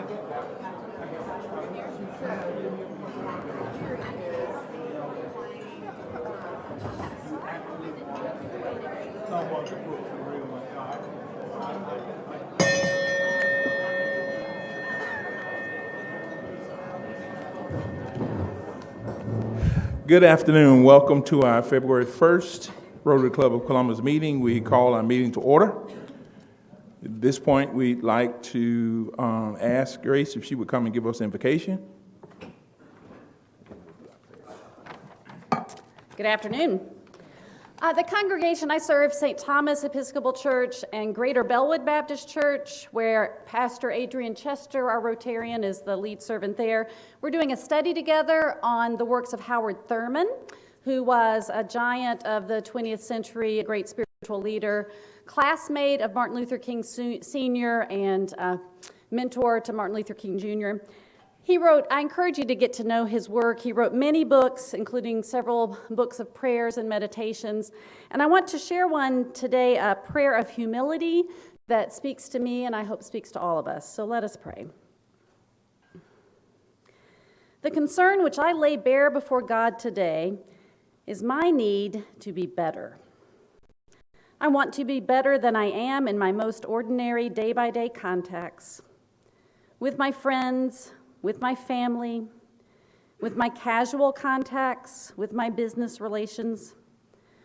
Good afternoon. Welcome to our February 1st Rotary Club of Columbus meeting. We call our meeting to order. At this point, we'd like to ask Grace if she would come and give us an invocation. Good afternoon. The congregation I serve, St. Thomas Episcopal Church and Greater Bellwood Baptist Church, where Pastor Adrian Chester, our Rotarian, is the lead servant there. We're doing a study together on the works of Howard Thurman, who was a giant of the 20th century, a great spiritual leader, classmate of Martin Luther King Sr. and mentor to Martin Luther King Jr. I encourage you to get to know his work. He wrote many books, including several books of prayers and meditations. And I want to share one today, a prayer of humility that speaks to me and I hope speaks to all of us. So let us pray. The concern which I lay bare before God today is my need to be better. I want to be better than I am in my most ordinary day-by-day contacts, with my friends, with my family, with my casual contacts, with my business relations,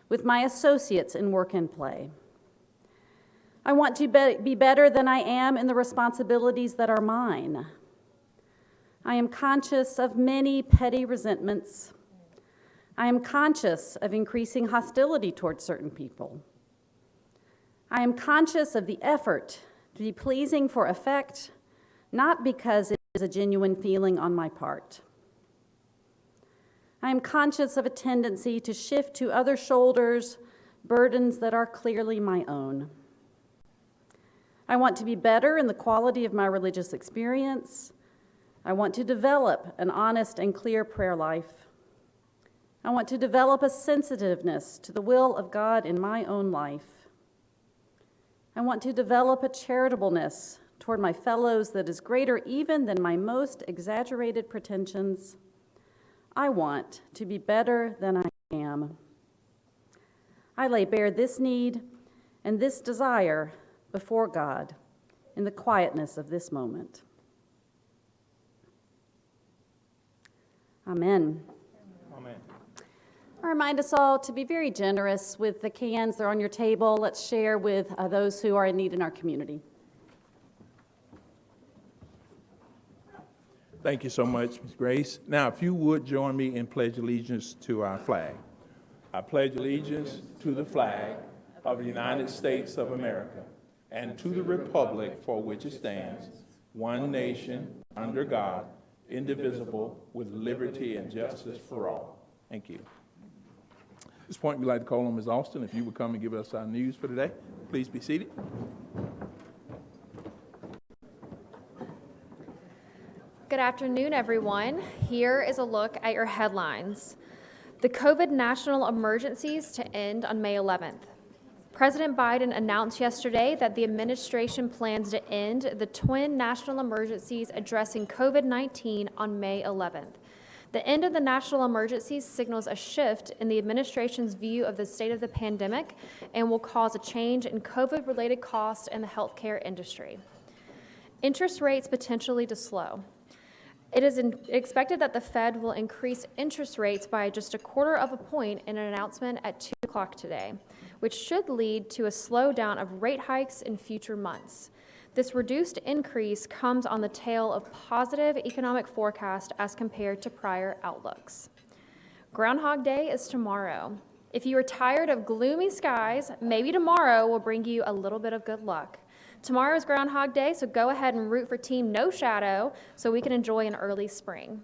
with my associates in work and play. I want to be better than I am in the responsibilities that are mine. I am conscious of many petty resentments. I am conscious of increasing hostility towards certain people. I am conscious of the effort to be pleasing for effect, not because it is a genuine feeling on my part. I am conscious of a tendency to shift to other shoulders burdens that are clearly my own. I want to be better in the quality of my religious experience. I want to develop an honest and clear prayer life. I want to develop a sensitiveness to the will of God in my own life. I want to develop a charitableness toward my fellows that is greater even than my most exaggerated pretensions. I want to be better than I am. I lay bare this need and this desire before God in the quietness of this moment. Amen. Amen. I remind us all to be very generous with the cans. They're on your table. Let's share with those who are in need in our community. Thank you so much, Ms. Grace. Now, if you would join me in pledge allegiance to our flag. I pledge allegiance to the flag of the United States of America and to the republic for which it stands, one nation, under God, indivisible, with liberty and justice for all. Thank you. At this point, we'd like to call on Ms. Austin. If you would come and give us our news for today, please be seated. Good afternoon, everyone. Here is a look at your headlines. The COVID national emergencies to end on May 11th. President Biden announced yesterday that the administration plans to end the twin national emergencies addressing COVID-19 on May 11th. The end of the national emergencies signals a shift in the administration's view of the state of the pandemic and will cause a change in COVID-related costs in the healthcare industry. Interest rates potentially to slow. It is expected that the Fed will increase interest rates by just 1/4 point in an announcement at 2 o'clock today, which should lead to a slowdown of rate hikes in future months. This reduced increase comes on the tail of positive economic forecast as compared to prior outlooks. Groundhog Day is tomorrow. If you are tired of gloomy skies, maybe tomorrow will bring you a little bit of good luck. Tomorrow is Groundhog Day, so go ahead and root for Team No Shadow so we can enjoy an early spring.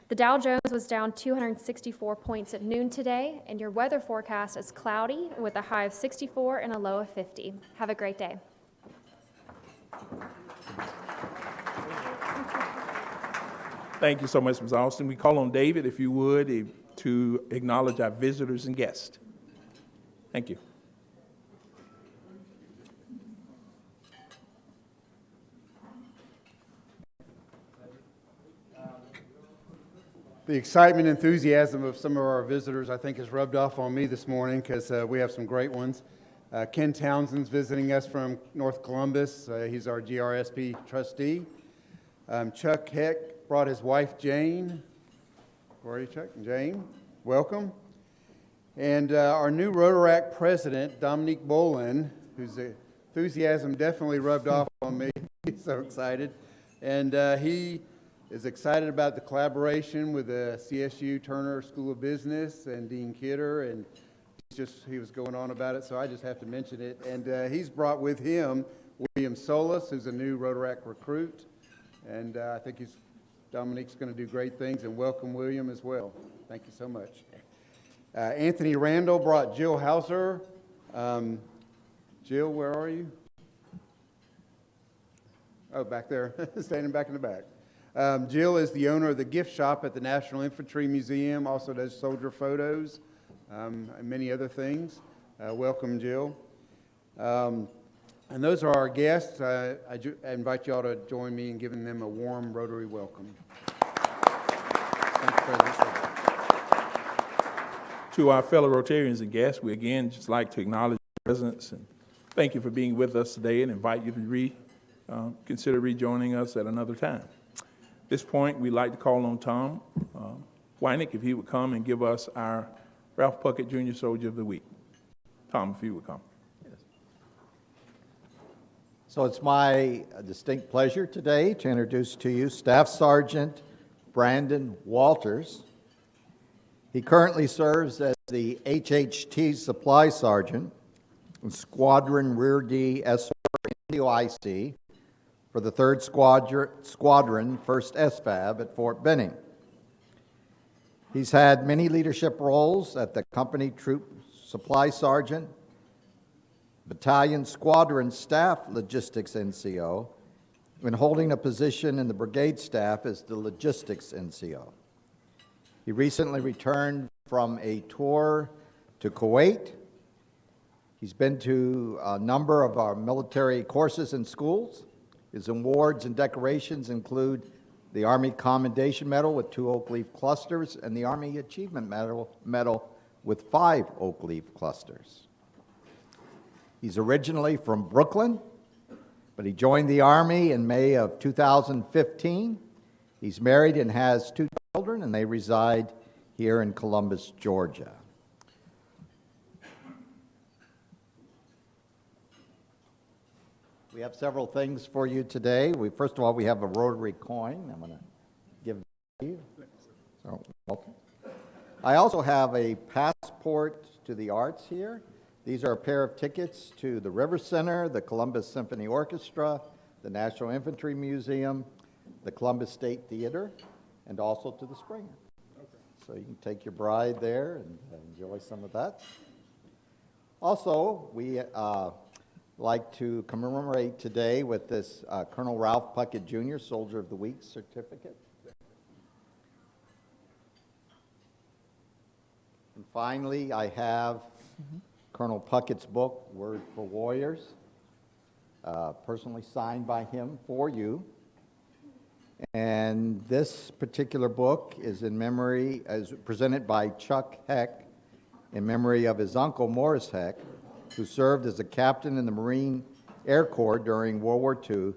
The Dow Jones was down 264 points at noon today, and your weather forecast is cloudy with a high of 64 and a low of 50. Have a great day. Thank you so much, Ms. Austin. We call on David, if you would, to acknowledge our visitors and guests. Thank you. The excitement and enthusiasm of some of our visitors, I think, has rubbed off on me this morning because we have some great ones. Ken Townsend's visiting us from North Columbus. He's our GRSP trustee. Chuck Heck brought his wife, Jane. Where are you, Chuck? Jane, welcome. And our new Rotaract president, Dominique Bolin, whose enthusiasm definitely rubbed off on me. He's so excited. And he is excited about the collaboration with the CSU Turner School of Business and Dean Kidder, and he was going on about it, so I just have to mention it. And he's brought with him William Solis, who's a new Rotaract recruit, and I think Dominique's going to do great things, and welcome William as well. Thank you so much. Anthony Randall brought Jill Hauser. Jill, where are you? Oh, back there, standing back in the back. Jill is the owner of the gift shop at the National Infantry Museum, also does soldier photos and many other things. Welcome, Jill. And those are our guests. I invite you all to join me in giving them a warm Rotary welcome. Thank you, President. To our fellow Rotarians and guests, we again just like to acknowledge your presence and thank you for being with us today and invite you to consider rejoining us at another time. At this point, we'd like to call on Tom Weinig if he would come and give us our Ralph Puckett Jr. Soldier of the Week. Tom, if you would come. Yes. So it's my distinct pleasure today to introduce to you Staff Sergeant Brandon Walters. He currently serves as the HHT Supply Sergeant in Squadron Rear D SR NDOIC for the 3rd Squadron, 1st SFAB at Fort Benning. He's had many leadership roles at the Company Troop Supply Sergeant, Battalion Squadron Staff Logistics NCO, and holding a position in the Brigade Staff as the Logistics NCO. He recently returned from a tour to Kuwait. He's been to a number of our military courses and schools. His awards and decorations include the Army Commendation Medal with 2 oak leaf clusters and the Army Achievement Medal with 5 oak leaf clusters. He's originally from Brooklyn, but he joined the Army in May of 2015. He's married and has 2 children, and they reside here in Columbus, Georgia. We have several things for you today. First of all, we have a Rotary coin. I'm going to give it to you. So, welcome. I also have a passport to the arts here. These are a pair of tickets to the River Center, the Columbus Symphony Orchestra, the National Infantry Museum, the Columbus State Theater, and also to the Springer. Okay. So you can take your bride there and enjoy some of that. Also, we like to commemorate today with this Colonel Ralph Puckett Jr. Soldier of the Week certificate. And finally, I have Colonel Puckett's book, Word for Warriors, personally signed by him for you. And this particular book is presented by Chuck Heck in memory of his uncle, Morris Heck, who served as a captain in the Marine Air Corps during World War II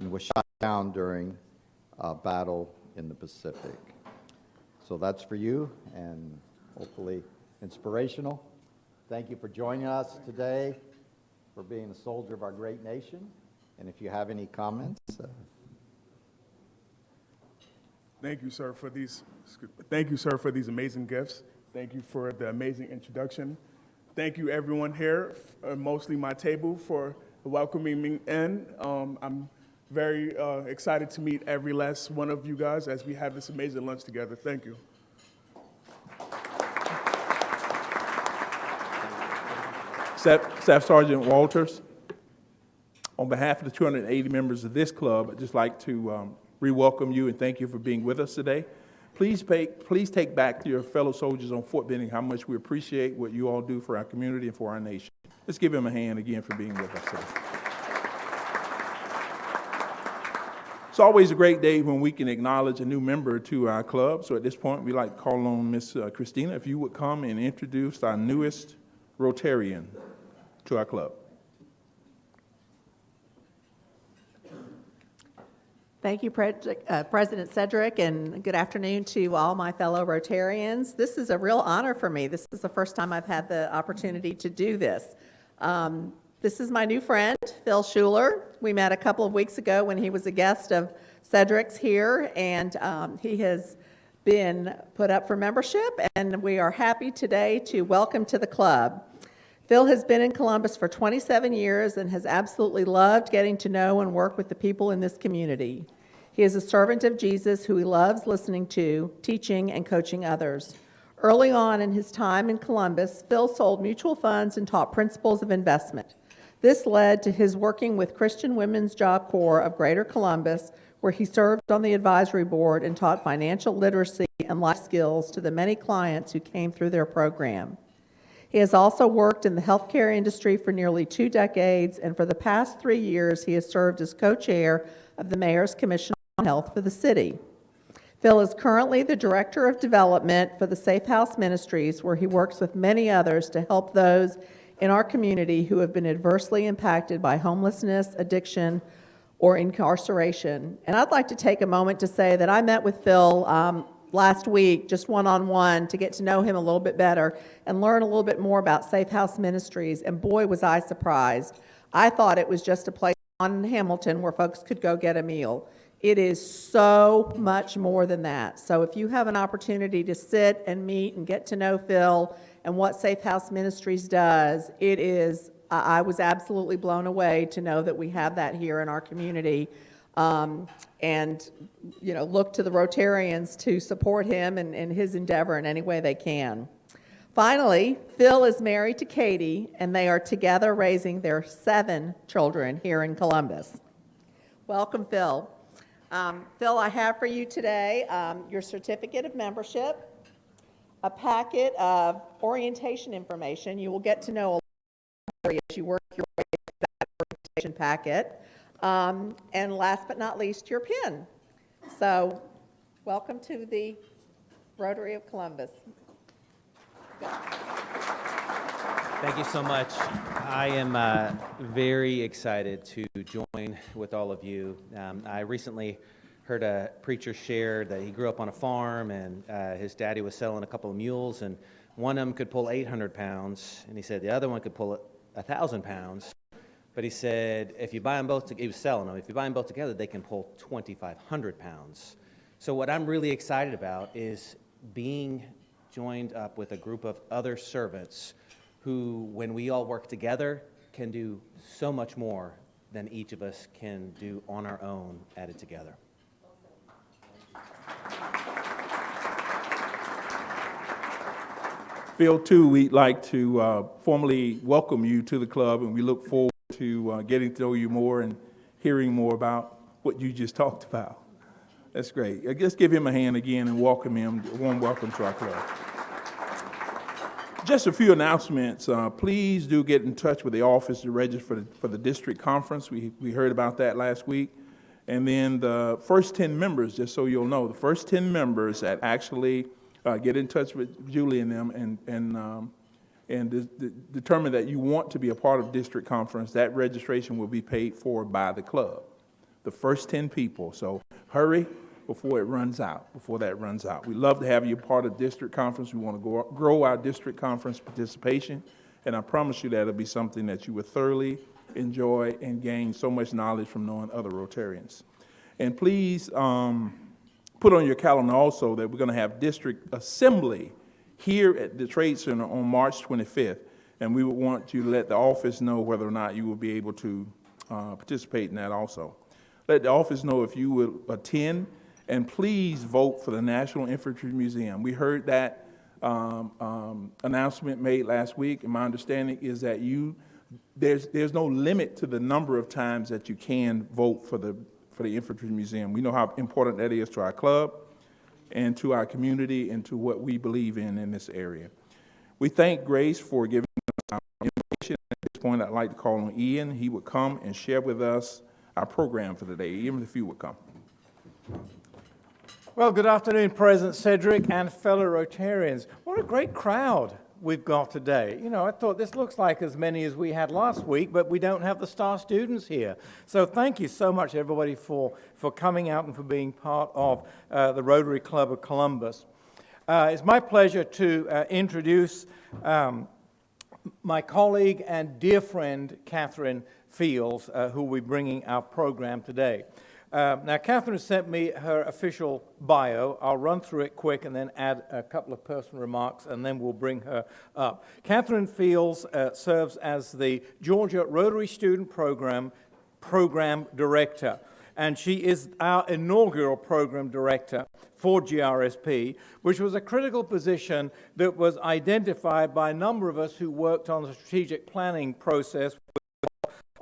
and was shot down during a battle in the Pacific. So that's for you, and hopefully inspirational. Thank you for joining us today, for being a soldier of our great nation. And if you have any comments. Thank you, sir, for these amazing gifts. Thank you for the amazing introduction. Thank you, everyone here, mostly my table, for welcoming me in. I'm very excited to meet every last one of you guys as we have this amazing lunch together. Thank you. Staff Sergeant Walters, on behalf of the 280 members of this club, I'd just like to re-welcome you and thank you for being with us today. Please take back to your fellow soldiers on Fort Benning how much we appreciate what you all do for our community and for our nation. Let's give him a hand again for being with us today. It's always a great day when we can acknowledge a new member to our club. So at this point, we'd like to call on Miss Christina, if you would come and introduce our newest Rotarian to our club. Thank you, President Cedric, and good afternoon to all my fellow Rotarians. This is a real honor for me. This is the first time I've had the opportunity to do this. This is my new friend, Phil Schuler. We met a couple of weeks ago when he was a guest of Cedric's here, and he has been put up for membership, and we are happy today to welcome to the club. Phil has been in Columbus for 27 years and has absolutely loved getting to know and work with the people in this community. He is a servant of Jesus who he loves listening to, teaching, and coaching others. Early on in his time in Columbus, Phil sold mutual funds and taught principles of investment. This led to his working with Christian Women's Job Corps of Greater Columbus, where he served on the advisory board and taught financial literacy and life skills to the many clients who came through their program. He has also worked in the healthcare industry for nearly 2 decades, and for the past 3 years, he has served as co-chair of the Mayor's Commission on Health for the city. Phil is currently the Director of Development for the Safe House Ministries, where he works with many others to help those in our community who have been adversely impacted by homelessness, addiction, or incarceration. And I'd like to take a moment to say that I met with Phil last week, just one-on-one, to get to know him a little bit better and learn a little bit more about Safe House Ministries, and boy, was I surprised. I thought it was just a place in Hamilton where folks could go get a meal. It is so much more than that. So if you have an opportunity to sit and meet and get to know Phil and what Safe House Ministries does, it is, I was absolutely blown away to know that we have that here in our community. And, you know, look to the Rotarians to support him and his endeavor in any way they can. Finally, Phil is married to Katie, and they are together raising their 7 children here in Columbus. Welcome, Phil. Phil, I have for you today your certificate of membership, a packet of orientation information. You will get to know a lot as you work your way through that orientation packet. And last but not least, your pin. So, welcome to the Rotary of Columbus. Thank you so much. I am very excited to join with all of you. I recently heard a preacher share that he grew up on a farm, and his daddy was selling a couple of mules, and one of them could pull 800 pounds, and he said the other one could pull 1,000 pounds. But he said, if you buy them both, he was selling them, if you buy them both together, they can pull 2,500 pounds. So what I'm really excited about is being joined up with a group of other servants who, when we all work together, can do so much more than each of us can do on our own added together. Phil, too, we'd like to formally welcome you to the club, and we look forward to getting to know you more and hearing more about what you just talked about. That's great. Let's give him a hand again and welcome him. A warm welcome to our club. Just a few announcements. Please do get in touch with the office to register for the district conference. We heard about that last week. And then the first 10 members, just so you'll know, the first 10 members that actually get in touch with Julie and them and determine that you want to be a part of district conference, that registration will be paid for by the club. The first 10 people. So hurry before it runs out, before that runs out. We love to have you part of district conference. We want to grow our district conference participation, and I promise you that it'll be something that you will thoroughly enjoy and gain so much knowledge from knowing other Rotarians. And please put on your calendar also that we're going to have district assembly here at the Trade Center on March 25th, and we would want you to let the office know whether or not you will be able to participate in that also. Let the office know if you will attend, and please vote for the National Infantry Museum. We heard that announcement made last week, and my understanding is that there's no limit to the number of times that you can vote for the Infantry Museum. We know how important that is to our club and to our community and to what we believe in this area. We thank Grace for giving us our information. At this point, I'd like to call on Ian. He would come and share with us our program for today. Ian, if you would come. Well, good afternoon, President Cedric and fellow Rotarians. What a great crowd we've got today. You know, I thought this looks like as many as we had last week, but we don't have the star students here. So thank you so much, everybody, for coming out and for being part of the Rotary Club of Columbus. It's my pleasure to introduce my colleague and dear friend, Katheryne Fields, who will be bringing our program today. Now, Katheryne sent me her official bio. I'll run through it quick and then add a couple of personal remarks, and then we'll bring her up. Katheryne Fields serves as the Georgia Rotary Student Program Director, and she is our inaugural Program Director for GRSP, which was a critical position that was identified by a number of us who worked on the strategic planning process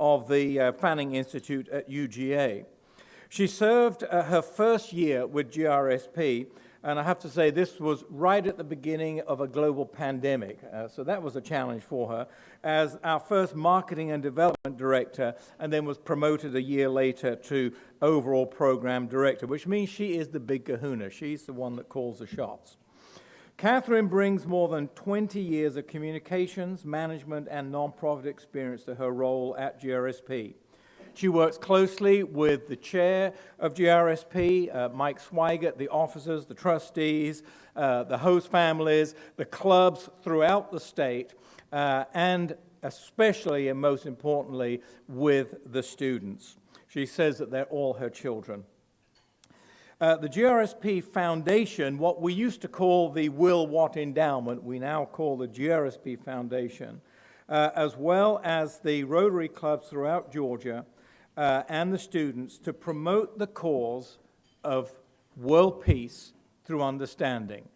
of the Fanning Institute at UGA. She served her first year with GRSP, and I have to say this was right at the beginning of a global pandemic, so that was a challenge for her, as our first marketing and development director, and then was promoted a year later to overall program director, which means she is the big kahuna. She's the one that calls the shots. Katheryne brings more than 20 years of communications, management, and nonprofit experience to her role at GRSP. She works closely with the chair of GRSP, Mike Swigert, the officers, the trustees, the host families, the clubs throughout the state, and especially and most importantly with the students. She says that they're all her children. The GRSP Foundation, what we used to call the Will Watt Endowment, we now call the GRSP Foundation, as well as the Rotary clubs throughout Georgia, and the students to promote the cause of world peace through understanding.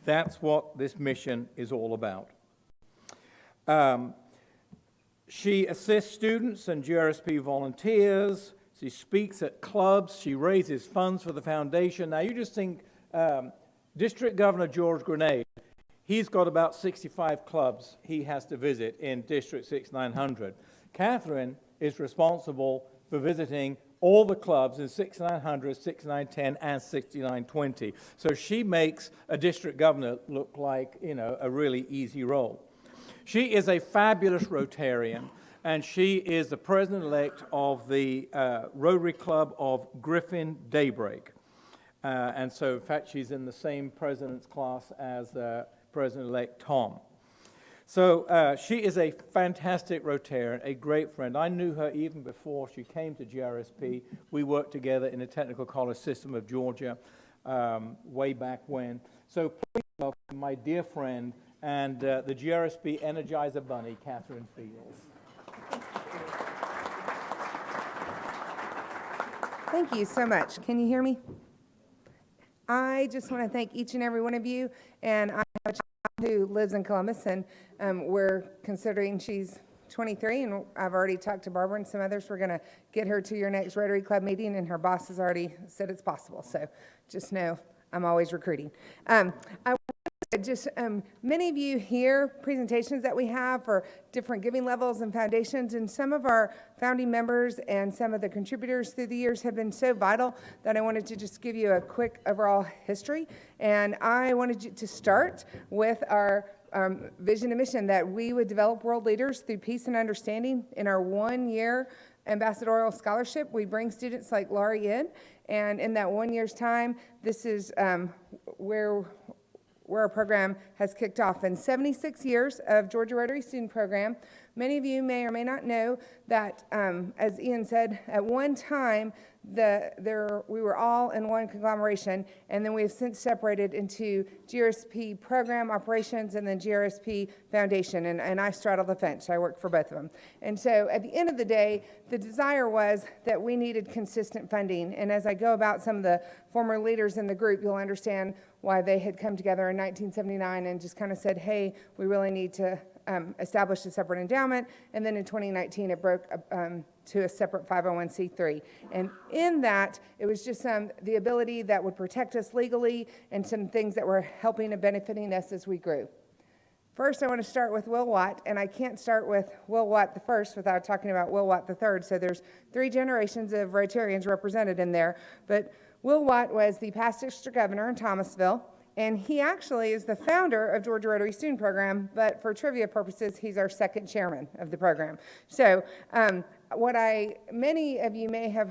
That's what this mission is all about. She assists students and GRSP volunteers. She speaks at clubs. She raises funds for the foundation. Now, you just think District Governor George Grenade, he's got about 65 clubs he has to visit in District 6900. Katheryne is responsible for visiting all the clubs in 6900, 6910, and 6920. So she makes a district governor look like, you know, a really easy role. She is a fabulous Rotarian, and she is the president-elect of the Rotary Club of Griffin Daybreak. And so, in fact, she's in the same president's class as President-elect Tom. So she is a fantastic Rotarian, a great friend. I knew her even before she came to GRSP. We worked together in the Technical College System of Georgia way back when. So please welcome my dear friend and the GRSP Energizer Bunny, Katheryne Fields. Thank you so much. Can you hear me? I just want to thank each and every one of you, and I have a child who lives in Columbus, and we're considering she's 23, and I've already talked to Barbara and some others. We're going to get her to your next Rotary Club meeting, and her boss has already said it's possible, so just know I'm always recruiting. Many of you hear presentations that we have for different giving levels and foundations, and some of our founding members and some of the contributors through the years have been so vital that I wanted to just give you a quick overall history. And I wanted to start with our vision and mission that we would develop world leaders through peace and understanding. In our 1-year ambassadorial scholarship, we bring students like Laurie in, and in that 1 year's time, this is where our program has kicked off. In 76 years of Georgia Rotary Student Program, many of you may or may not know that, as Ian said, at one time, we were all in one conglomeration, and then we have since separated into GRSP Program Operations and then GRSP Foundation, and I straddle the fence. I work for both of them. And so at the end of the day, the desire was that we needed consistent funding, and as I go about some of the former leaders in the group, you'll understand why they had come together in 1979 and just kind of said, hey, we really need to establish a separate endowment, and then in 2019 it broke to a separate 501c3. And in that, it was just the ability that would protect us legally and some things that were helping and benefiting us as we grew. First, I want to start with Will Watt, and I can't start with Will Watt the first without talking about Will Watt the third. So there's 3 generations of Rotarians represented in there, but Will Watt was the past district governor in Thomasville, and he actually is the founder of Georgia Rotary Student Program, but for trivia purposes, he's our second chairman of the program. So many of you may have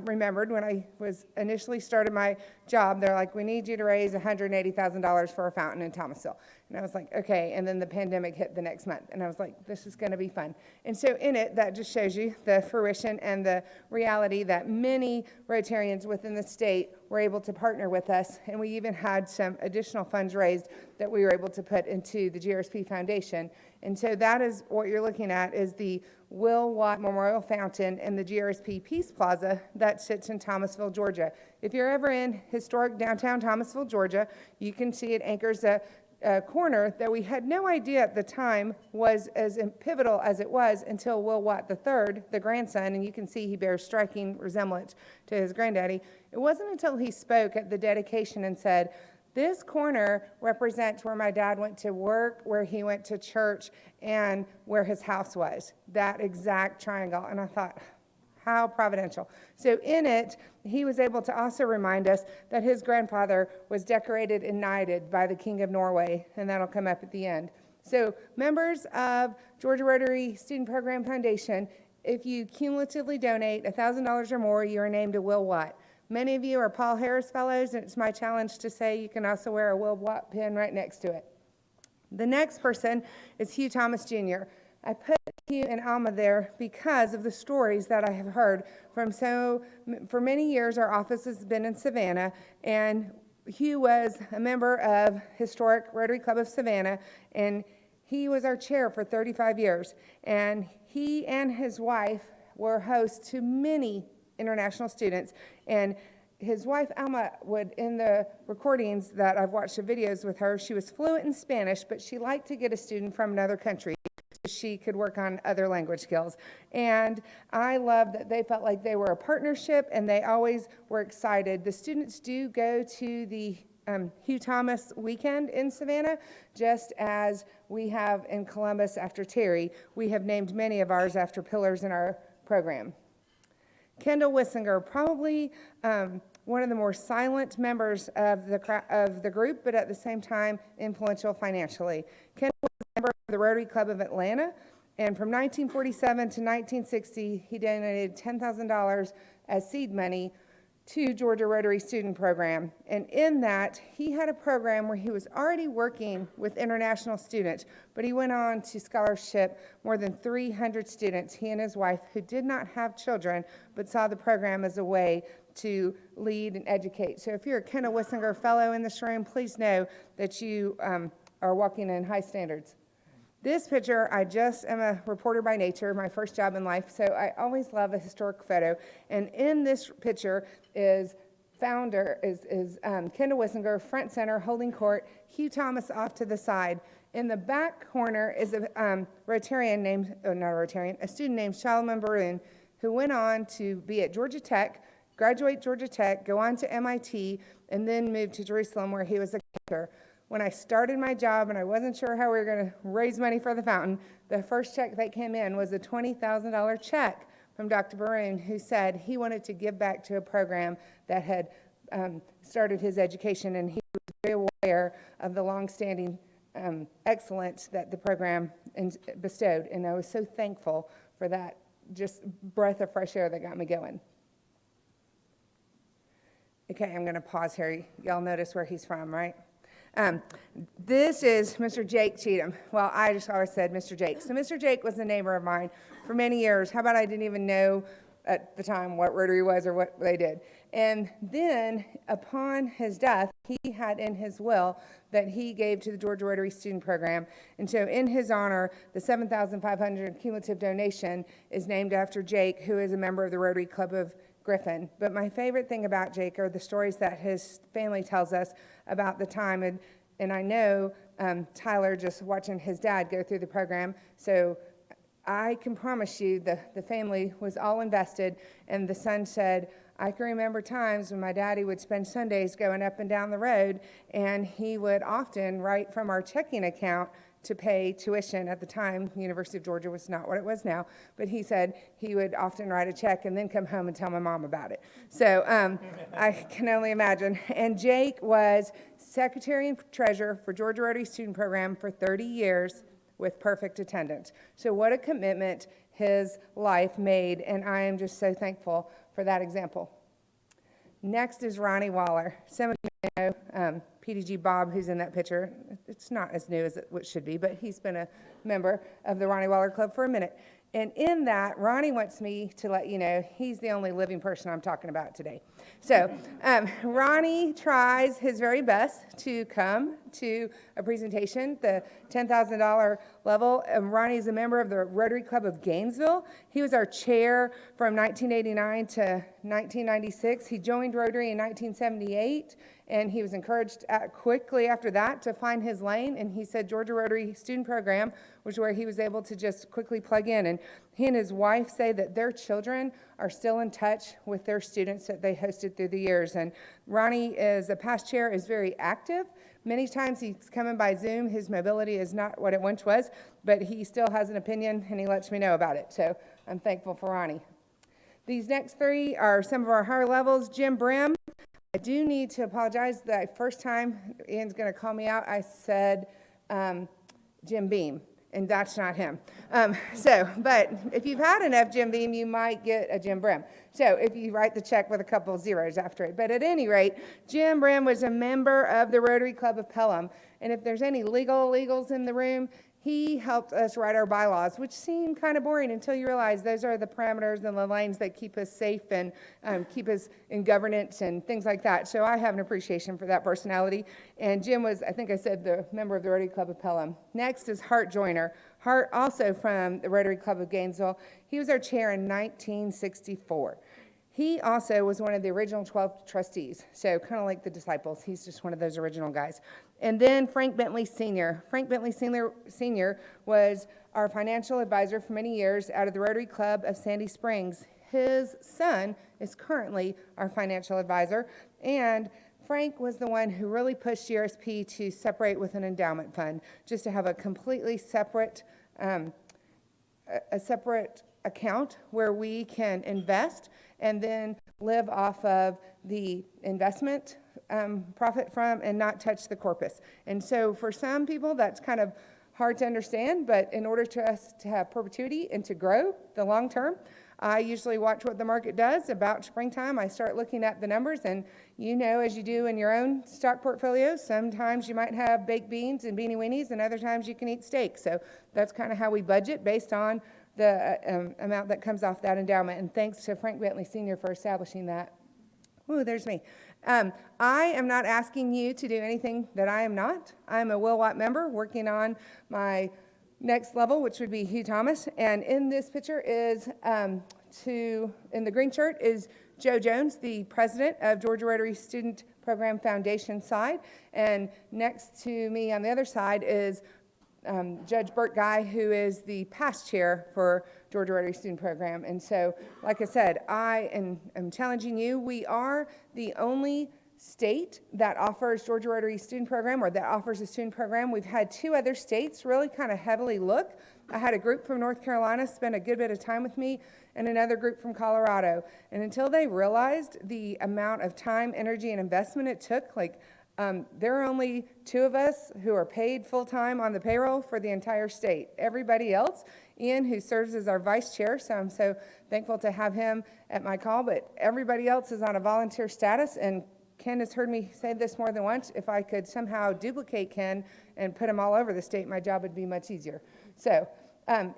remembered when I was initially started my job, they're like, we need you to raise $180,000 for a fountain in Thomasville. And I was like, okay, and then the pandemic hit the next month, and I was like, this is gonna be fun. And so in it, that just shows you the fruition and the reality that many Rotarians within the state were able to partner with us, and we even had some additional funds raised that we were able to put into the GRSP Foundation. And so that is what you're looking at, is the Will Watt Memorial Fountain and the GRSP Peace Plaza that sits in Thomasville, Georgia. If you're ever in historic downtown Thomasville, Georgia, you can see it anchors a corner that we had no idea at the time was as pivotal as it was until Will Watt III, the grandson, and you can see he bears striking resemblance to his granddaddy. It wasn't until he spoke at the dedication and said, this corner represents where my dad went to work, where he went to church, and where his house was, that exact triangle. And I thought, how providential. So in it, he was able to also remind us that his grandfather was decorated and knighted by the King of Norway, and that'll come up at the end. So members of Georgia Rotary Student Program Foundation, if you cumulatively donate $1,000 or more, you are named a Will Watt. Many of you are Paul Harris Fellows, and it's my challenge to say you can also wear a Will Watt pin right next to it. The next person is Hugh Thomas Jr. I put Hugh and Alma there because of the stories that I have heard from for many years our office has been in Savannah, and Hugh was a member of Historic Rotary Club of Savannah, and he was our chair for 35 years. And he and his wife were hosts to many international students, and his wife Alma would, in the recordings that I've watched the videos with her, she was fluent in Spanish, but she liked to get a student from another country so she could work on other language skills. And I love that they felt like they were a partnership, and they always were excited. The students do go to the Hugh Thomas weekend in Savannah, just as we have in Columbus after Terry. We have named many of ours after pillars in our program. Kendall Wissinger, probably one of the more silent members of the group, but at the same time influential financially. Kendall was a member of the Rotary Club of Atlanta, and from 1947 to 1960, he donated $10,000 as seed money to Georgia Rotary Student Program. And in that, he had a program where he was already working with international students, but he went on to scholarship more than 300 students, he and his wife, who did not have children, but saw the program as a way to lead and educate. So if you're a Kendall Wissinger Fellow in this room, please know that you are walking in high standards. This picture, I just am a reporter by nature, my first job in life, so I always love a historic photo. And in this picture is Kendall Wissinger, front center, holding court, Hugh Thomas off to the side. In the back corner is a Rotarian named, not a Rotarian, a student named Solomon Baroon, who went on to be at Georgia Tech, graduate Georgia Tech, go on to MIT, and then move to Jerusalem, where he was a cantor. When I started my job and I wasn't sure how we were going to raise money for the fountain, the first check that came in was a $20,000 check from Dr. Baroon, who said he wanted to give back to a program that had started his education, and he was very aware of the longstanding excellence that the program bestowed. And I was so thankful for that just breath of fresh air that got me going. Okay, I'm going to pause here. Y'all notice where he's from, right? This is Mr. Jake Cheatham. Well, I just always said Mr. Jake. So Mr. Jake was a neighbor of mine for many years. How about I didn't even know at the time what Rotary was or what they did. And then upon his death, he had in his will that he gave to the Georgia Rotary Student Program. And so in his honor, the $7,500 cumulative donation is named after Jake, who is a member of the Rotary Club of Griffin. But my favorite thing about Jake are the stories that his family tells us about the time. And I know Tyler just watching his dad go through the program. So I can promise you the family was all invested. And the son said, I can remember times when my daddy would spend Sundays going up and down the road, and he would often write from our checking account to pay tuition. At the time, University of Georgia was not what it was now, but he said he would often write a check and then come home and tell my mom about it. So I can only imagine. And Jake was Secretary and Treasurer for Georgia Rotary Student Program for 30 years with perfect attendance. So what a commitment his life made, and I am just so thankful for that example. Next is Ronnie Waller. Some of you know PDG Bob, who's in that picture. It's not as new as it should be, but he's been a member of the Ronnie Waller Club for a minute. And in that, Ronnie wants me to let you know he's the only living person I'm talking about today. So Ronnie tries his very best to come to a presentation, the $10,000 level. Ronnie is a member of the Rotary Club of Gainesville. He was our chair from 1989 to 1996. He joined Rotary in 1978, and he was encouraged quickly after that to find his lane. And he said Georgia Rotary Student Program was where he was able to just quickly plug in. And he and his wife say that their children are still in touch with their students that they hosted through the years. And Ronnie, as a past chair, is very active. Many times he's coming by Zoom. His mobility is not what it once was, but he still has an opinion, and he lets me know about it. So I'm thankful for Ronnie. These next three are some of our higher levels. Jim Brim. I do need to apologize. The first time Ian's going to call me out, I said Jim Beam, and that's not him. But if you've had enough Jim Beam, you might get a Jim Brim. So if you write the check with a couple of zeros after it. But at any rate, Jim Brim was a member of the Rotary Club of Pelham. And if there's any legal illegals in the room, he helped us write our bylaws, which seem kind of boring until you realize those are the parameters and the lanes that keep us safe and keep us in governance and things like that. So I have an appreciation for that personality. And Jim was, I think I said, the member of the Rotary Club of Pelham. Next is Hart Joyner. Hart, also from the Rotary Club of Gainesville. He was our chair in 1964. He also was one of the original 12 trustees, so kind of like the disciples. He's just one of those original guys. And then Frank Bentley Sr. Frank Bentley Sr. was our financial advisor for many years out of the Rotary Club of Sandy Springs. His son is currently our financial advisor, and Frank was the one who really pushed GRSP to separate with an endowment fund, just to have a completely separate, account where we can invest and then live off of the investment profit from and not touch the corpus. And so for some people, that's kind of hard to understand, but in order to us to have perpetuity and to grow the long term, I usually watch what the market does. About springtime, I start looking at the numbers, and you know, as you do in your own stock portfolios, sometimes you might have baked beans and beanie weenies, and other times you can eat steak. So that's kind of how we budget based on the amount that comes off that endowment. And thanks to Frank Bentley Sr. for establishing that. Ooh, there's me. I am not asking you to do anything that I am not. I'm a Will Watt member working on my next level, which would be Hugh Thomas. And in this picture is, in the green shirt is Joe Jones, the president of Georgia Rotary Student Program Foundation side. And next to me on the other side is Judge Burt Guy, who is the past chair for Georgia Rotary Student Program. And so, like I said, I am challenging you. We are the only state that offers Georgia Rotary Student Program, or that offers a student program. We've had two other states really kind of heavily look. I had a group from North Carolina spend a good bit of time with me, and another group from Colorado. And until they realized the amount of time, energy, and investment it took, there are only two of us who are paid full-time on the payroll for the entire state. Everybody else, Ian, who serves as our vice chair, so I'm so thankful to have him at my call, but everybody else is on a volunteer status, and Ken has heard me say this more than once. If I could somehow duplicate Ken and put him all over the state, my job would be much easier. So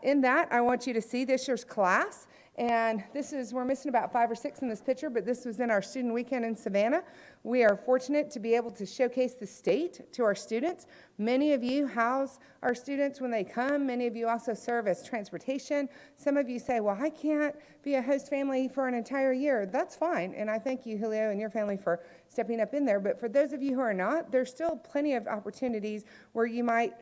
in that, I want you to see this year's class. And we're missing about 5 or 6 in this picture, but this was in our student weekend in Savannah. We are fortunate to be able to showcase the state to our students. Many of you house our students when they come. Many of you also serve as transportation. Some of you say, well, I can't be a host family for an entire year. That's fine. And I thank you, Julio, and your family for stepping up in there. But for those of you who are not, there's still plenty of opportunities where you might,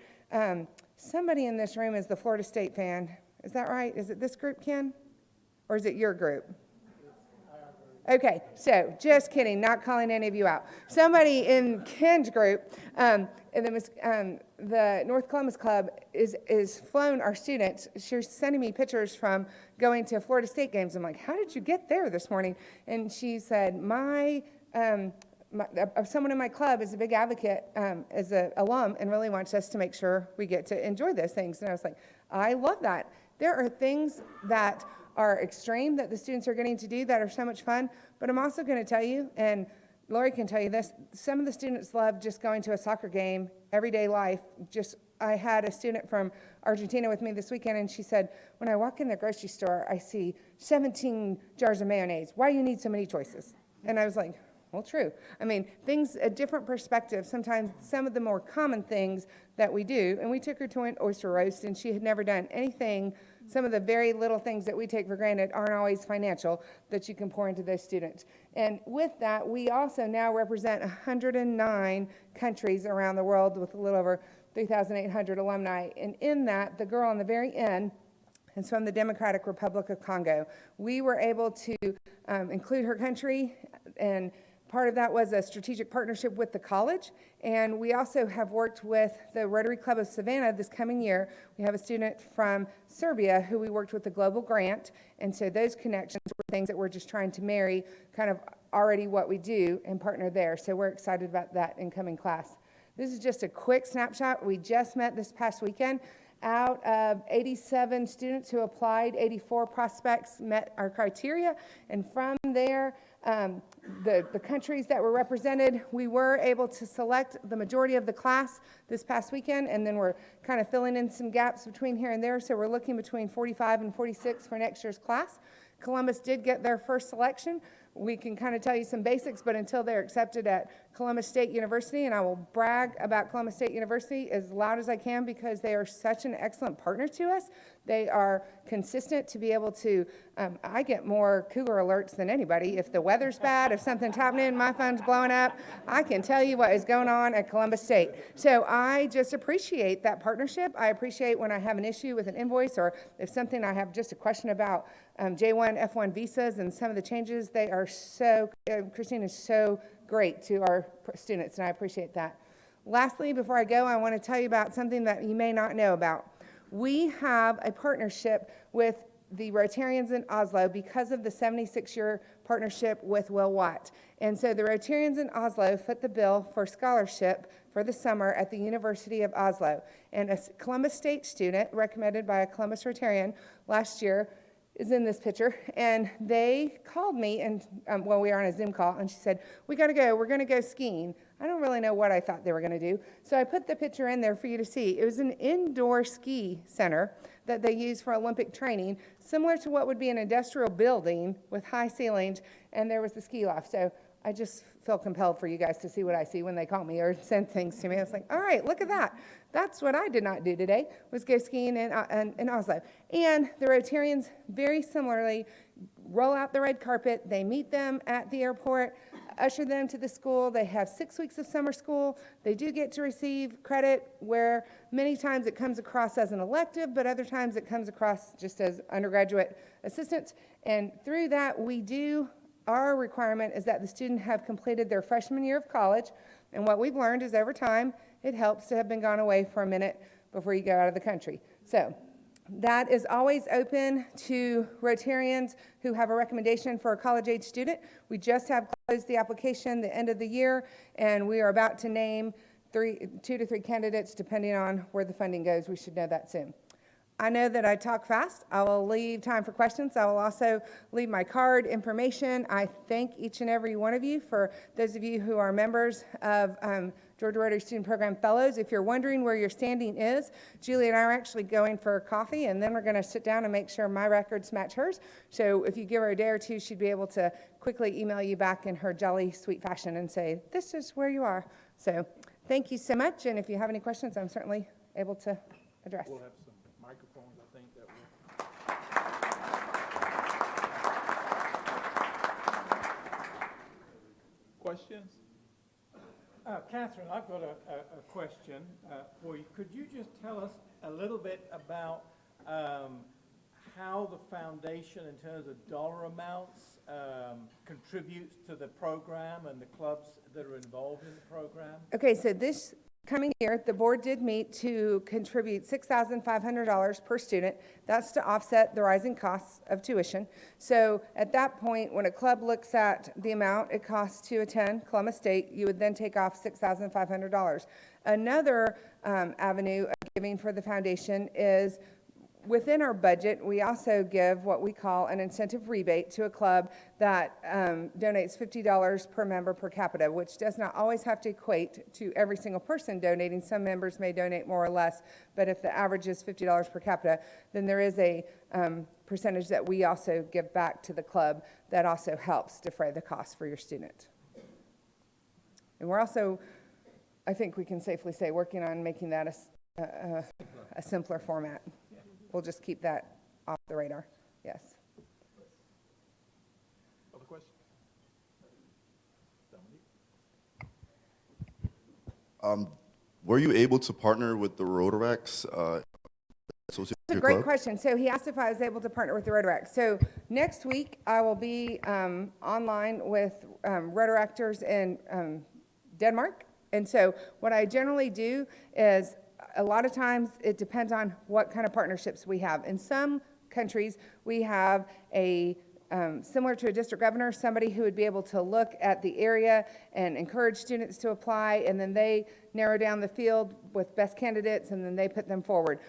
somebody in this room is the Florida State fan. Is that right? Is it this group, Ken? Or is it your group? Okay, so just kidding, not calling any of you out. Somebody in Ken's group, the North Columbus Club is flown our students. She's sending me pictures from going to Florida State games. I'm like, how did you get there this morning? And she said, someone in my club is a big advocate, as an alum, and really wants us to make sure we get to enjoy those things. And I was like, I love that. There are things that are extreme that the students are getting to do that are so much fun, but I'm also going to tell you, and Lori can tell you this, some of the students love just going to a soccer game, everyday life. I had a student from Argentina with me this weekend, and she said, when I walk in the grocery store, I see 17 jars of mayonnaise. Why do you need so many choices? And I was like, well, true. I mean, things, a different perspective, sometimes some of the more common things that we do, and we took her to an oyster roast, and she had never done anything. Some of the very little things that we take for granted aren't always financial that you can pour into those students. And with that, we also now represent 109 countries around the world with a little over 3,800 alumni. And in that, the girl on the very end is from the Democratic Republic of Congo. We were able to include her country, and part of that was a strategic partnership with the college, and we also have worked with the Rotary Club of Savannah this coming year. We have a student from Serbia who we worked with a global grant, and so those connections were things that we're just trying to marry kind of already what we do and partner there. So we're excited about that incoming class. This is just a quick snapshot. We just met this past weekend. Out of 87 students who applied, 84 prospects met our criteria, and from there, the countries that were represented, we were able to select the majority of the class this past weekend, and then we're kind of filling in some gaps between here and there, so we're looking between 45 and 46 for next year's class. Columbus did get their first selection. We can kind of tell you some basics, but until they're accepted at Columbus State University, and I will brag about Columbus State University as loud as I can because they are such an excellent partner to us. They are consistent to be able to, I get more cougar alerts than anybody. If the weather's bad, if something's happening, my phone's blowing up, I can tell you what is going on at Columbus State. So I just appreciate that partnership. I appreciate when I have an issue with an invoice, or if something I have just a question about J1, F1 visas and some of the changes. They are so, Christine is so great to our students, and I appreciate that. Lastly, before I go, I want to tell you about something that you may not know about. We have a partnership with the Rotarians in Oslo because of the 76-year partnership with Will Watt. And so the Rotarians in Oslo foot the bill for scholarship for the summer at the University of Oslo. And a Columbus State student recommended by a Columbus Rotarian last year is in this picture, and they called me, and well, we were on a Zoom call, and she said, we gotta go, we're gonna go skiing. I don't really know what I thought they were gonna do, so I put the picture in there for you to see. It was an indoor ski center that they use for Olympic training, similar to what would be an industrial building with high ceilings, and there was the ski loft. So I just feel compelled for you guys to see what I see when they call me or send things to me. I was like, all right, look at that. That's what I did not do today, was go skiing in Oslo. And the Rotarians, very similarly, roll out the red carpet. They meet them at the airport, usher them to the school. They have 6 weeks of summer school. They do get to receive credit where many times it comes across as an elective, but other times it comes across just as undergraduate assistants. And through that, our requirement is that the student have completed their freshman year of college. And what we've learned is over time, it helps to have been gone away for a minute before you go out of the country. So that is always open to Rotarians who have a recommendation for a college-age student. We just have closed the application the end of the year, and we are about to name 2 to 3 candidates depending on where the funding goes. We should know that soon. I know that I talk fast. I will leave time for questions. I will also leave my card information. I thank each and every one of you. For those of you who are members of Georgia Rotary Student Program Fellows, if you're wondering where your standing is, Julie and I are actually going for coffee, and then we're going to sit down and make sure my records match hers. So if you give her a day or two, she'd be able to quickly email you back in her jolly, sweet fashion and say, this is where you are. So thank you so much, and if you have any questions, I'm certainly able to address. We'll have some microphones, I think, that will. Questions? Katheryne, I've got a question for you. Could you just tell us a little bit about how the foundation, in terms of dollar amounts, contributes to the program and the clubs that are involved in the program? Okay, so this coming year, the board did meet to contribute $6,500 per student. That's to offset the rising costs of tuition. So at that point, when a club looks at the amount it costs to attend Columbus State, you would then take off $6,500. Another avenue of giving for the foundation is within our budget, we also give what we call an incentive rebate to a club that donates $50 per member per capita, which does not always have to equate to every single person donating. Some members may donate more or less, but if the average is $50 per capita, then there is a percentage that we also give back to the club that also helps defray the cost for your student. And we're also, I think we can safely say, working on making that a simpler format. We'll just keep that off the radar. Yes. Other questions? Were you able to partner with the Rotarex association? That's a great question. So he asked if I was able to partner with the Rotaract. So next week, I will be online with Rotaractors in Denmark. And so what I generally do is a lot of times it depends on what kind of partnerships we have. In some countries, we have a similar to a district governor, somebody who would be able to look at the area and encourage students to apply, and then they narrow down the field with best candidates, and then they put them forward.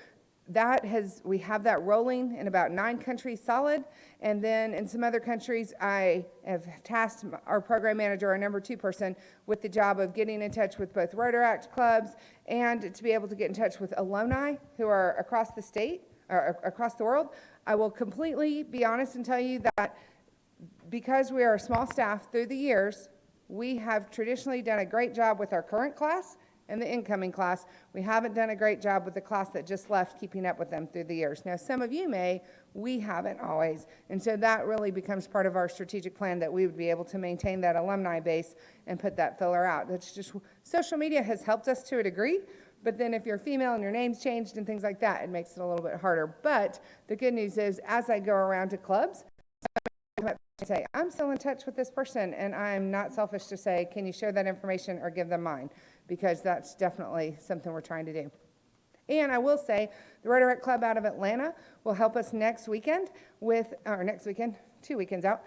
We have that rolling in about 9 countries solid, and then in some other countries, I have tasked our program manager, our number 2 person, with the job of getting in touch with both Rotaract clubs and to be able to get in touch with alumni who are across the state, or across the world. I will completely be honest and tell you that because we are a small staff through the years, we have traditionally done a great job with our current class and the incoming class. We haven't done a great job with the class that just left, keeping up with them through the years. Now, some of you may, we haven't always. And so that really becomes part of our strategic plan, that we would be able to maintain that alumni base and put that filler out. That's just, social media has helped us to a degree, but then if you're female and your name's changed and things like that, it makes it a little bit harder. But the good news is, as I go around to clubs, I say, I'm still in touch with this person, and I'm not selfish to say, can you share that information or give them mine? Because that's definitely something we're trying to do. And I will say, the Rotaract Club out of Atlanta will help us next weekend with, or next weekend, 2 weekends out,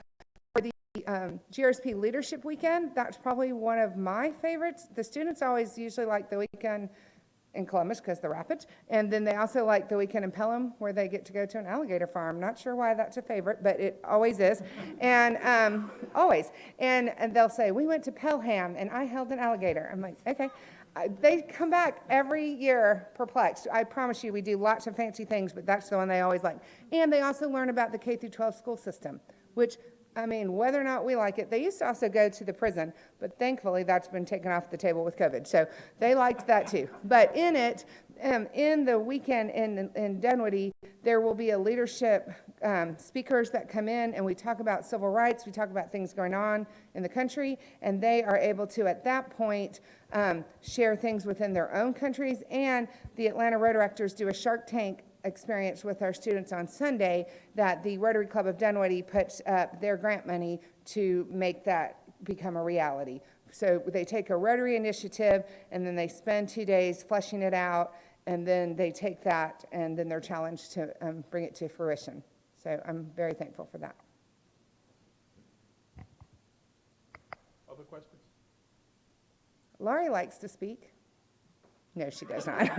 for the GRSP Leadership Weekend. That's probably one of my favorites. The students always usually like the weekend in Columbus because the rapids, and then they also like the weekend in Pelham where they get to go to an alligator farm. Not sure why that's a favorite, but it always is. And always. And they'll say, we went to Pelham and I held an alligator. I'm like, okay. They come back every year perplexed. I promise you, we do lots of fancy things, but that's the one they always like. And they also learn about the K through 12 school system, which, I mean, whether or not we like it, they used to also go to the prison, but thankfully that's been taken off the table with COVID. So they liked that too. But in it, in the weekend in Dunwoody, there will be a leadership speakers that come in, and we talk about civil rights, we talk about things going on in the country, and they are able to, at that point, share things within their own countries. And the Atlanta Rotaractors do a Shark Tank experience with our students on Sunday that the Rotary Club of Dunwoody puts up their grant money to make that become a reality. So they take a Rotary initiative, and then they spend 2 days fleshing it out, and then they take that, and then they're challenged to bring it to fruition. So I'm very thankful for that. Other questions? Laurie likes to speak. No, she does not.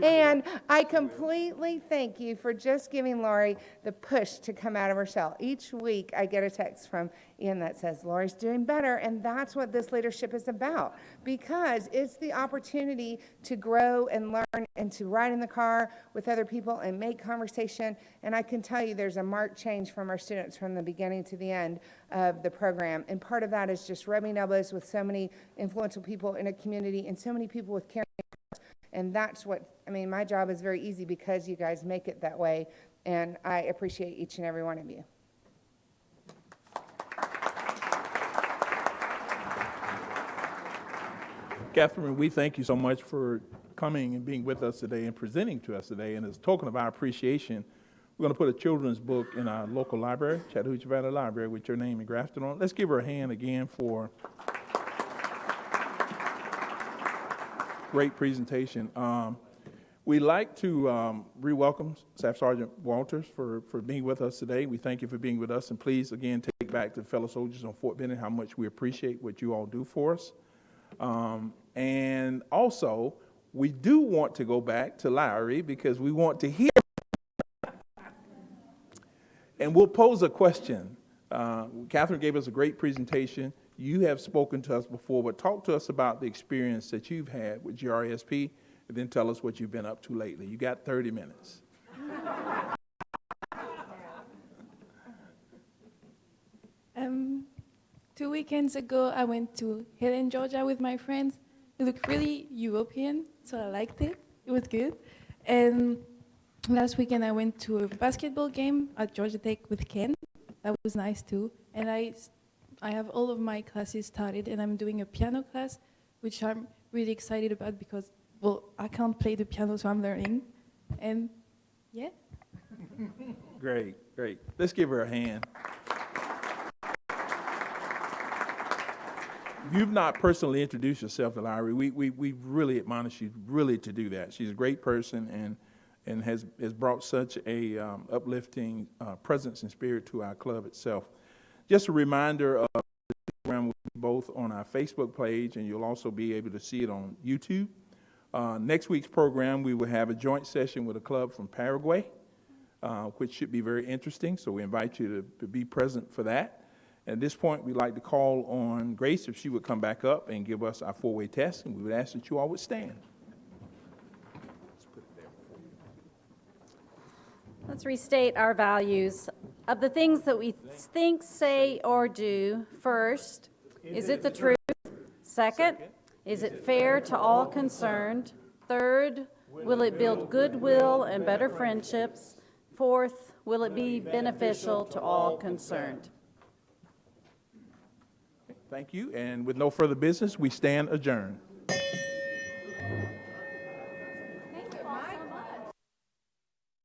And I completely thank you for just giving Laurie the push to come out of her shell. Each week I get a text from Ian that says, Laurie's doing better, and that's what this leadership is about, because it's the opportunity to grow and learn and to ride in the car with other people and make conversation. And I can tell you there's a marked change from our students from the beginning to the end of the program. And part of that is just rubbing elbows with so many influential people in a community and so many people with caring. And that's what, I mean, my job is very easy because you guys make it that way, and I appreciate each and every one of you. Katheryne, we thank you so much for coming and being with us today and presenting to us today. And as a token of our appreciation, We're going to put a children's book in our local library, Chattahoochee Valley Library, with your name engrafted on it. Let's give her a hand again for great presentation. We'd like to re-welcome Staff Sergeant Walters for being with us today. We thank you for being with us, and please, again, take back to fellow soldiers on Fort Benning how much we appreciate what you all do for us. And also, we do want to go back to Lowry because we want to hear. And we'll pose a question. Katheryne gave us a great presentation. You have spoken to us before, but talk to us about the experience that you've had with GRSP, and then tell us what you've been up to lately. You got 30 minutes. Two weekends ago, I went to Helen, Georgia with my friends. It looked really European, so I liked it. It was good. And last weekend, I went to a basketball game at Georgia Tech with Ken. That was nice too. And I have all of my classes started, and I'm doing a piano class, which I'm really excited about because, well, I can't play the piano, so I'm learning. And yeah. Great, great. Let's give her a hand. If you've not personally introduced yourself to Lowry, we really admonish you really to do that. She's a great person and has brought such a uplifting presence and spirit to our club itself. Just a reminder of the program will be both on our Facebook page, and you'll also be able to see it on YouTube. Next week's program, we will have a joint session with a club from Paraguay, which should be very interesting, so we invite you to be present for that. At this point, we'd like to call on Grace if she would come back up and give us our four-way test, and we would ask that you all would stand. Let's restate our values. Of the things that we think, say, or do, first, is it the truth? Second, is it fair to all concerned? Third, will it build goodwill and better friendships? Fourth, will it be beneficial to all concerned? Thank you, and with no further business, we stand adjourned.